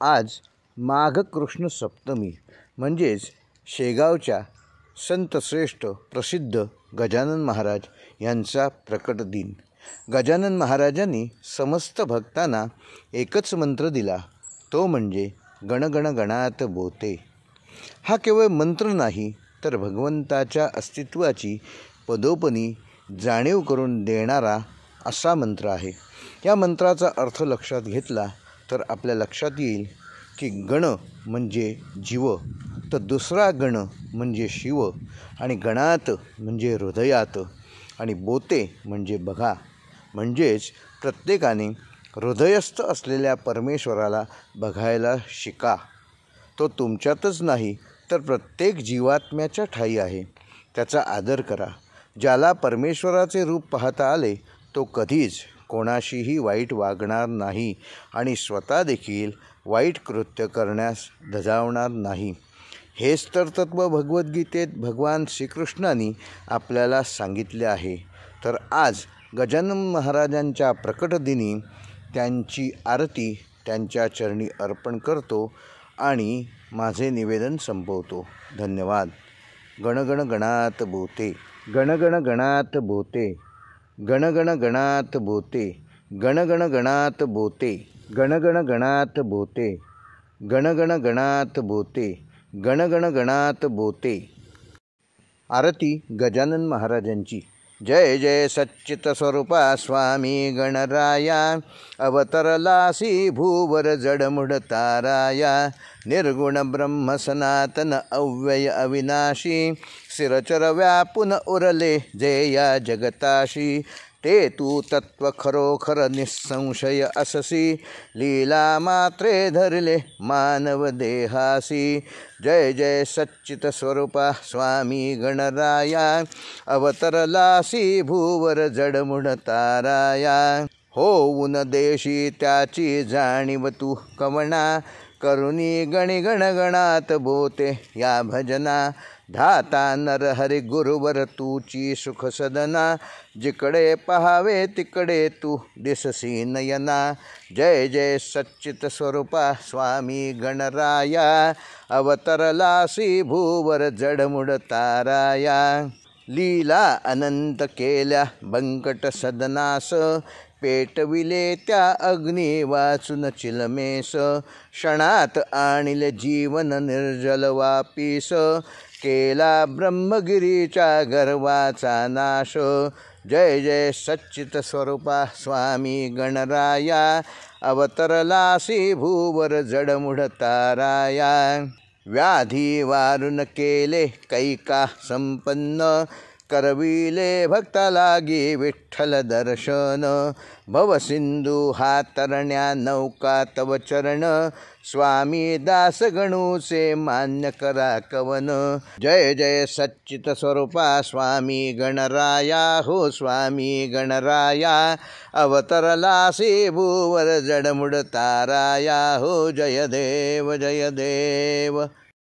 आज माघ कृष्ण सप्तमी म्हणजेच शेगावच्या संतश्रेष्ठ प्रसिद्ध गजानन महाराज यांचा प्रकट दिन। गजानन महाराजांनी समस्त भक्तांना एकच मंत्र दिला, तो म्हणजे गणगण गणात बोते। हा केवळ मंत्र नाही तर भगवंताच्या अस्तित्वाची पदोपदी जाणीव करून देणारा असा मंत्र आहे। या मंत्राचा अर्थ लक्षात घेतला तर आपल्या लक्षात येईल की गण म्हणजे जीव, तर दुसरा गण म्हणजे शिव, आणि गणात म्हणजे हृदयात, आणि बोते म्हणजे बघा। म्हणजेच प्रत्येकाने हृदयस्थ असलेल्या परमेश्वराला बघायला शिका। तो तुमच्यातच नाही तर प्रत्येक जीवात्म्याच्या ठायी आहे, त्याचा आदर करा। ज्याला परमेश्वराचे रूप पाहता आले तो कधीच कोणाशीही वाईट वागणार नाही आणि स्वतः देखील वाईट कृत्य करण्यास धजावणार नाही। हेच तर तत्व भगवद्गीतेत भगवान श्रीकृष्णांनी आपल्याला सांगितले आहे। तर आज गजानन महाराजांच्या प्रकट दिनी त्यांची आरती त्यांच्या चरणी अर्पण करतो आणि माझे निवेदन संपवतो। धन्यवाद। गणगण गणात बोते, गणगण गणात बोते, गणगण गणात बोते, गणगण गणात बोते, गणगण गणात बोते, गणगण गणात बोते, गणगण गणात बोते। आरती गजानन महाराजांची। जय जय सच्चित स्वरूपा स्वामी गणराया, अवतरलासी भूवर जडमुड ताराया। निर्गुण ब्रह्म सनातन अव्यय अविनाशी, सिरचर व्यापुन उरले जे या जगताशी। ते तू तत्व खरोखर निसंशय अससी, लीला मात्रे धरले मानव देहासी। जय जय सच्चित स्वरूपा स्वामी गणराया, अवतरलासी भूवर जडमुड ताराया। होऊन देशी त्याची जाणीव तू कवना, करुणी गणी गणगणात बोते या भजना। धाता नर हरि गुरुवर तूची सुख सदना, जिकडे पहावे तिकडे तू दिससी नयना। जय जय सच्चित स्वरूपा स्वामी गणराया, अवतरलासी भूवर जडमुड ताराया। लीला अनंत केल्या बंकट सदनास, पेटविले त्या अग्नी वाचून चिलमेस। क्षणात आणिले जीवन निर्जल वापीस, केला ब्रह्मगिरीच्या गर्वाचा नाश। जय जय सच्चित स्वरूपा स्वामी गणराया, अवतरलासी भूवर जडमुड ताराया। व्याधी वारून केले कैका संपन्न, करविले भक्ता लागी विठ्ठल दर्शन। भवसिंधू हा तरण्या नौका तव चरण, स्वामी दास गणूचे मान्य करा कवन। जय जय सच्चित स्वरूपा स्वामी गणराया, हो स्वामी गणराया, अवतरलासी भूवर जडमुड ताराया। हो जय देव जय देव।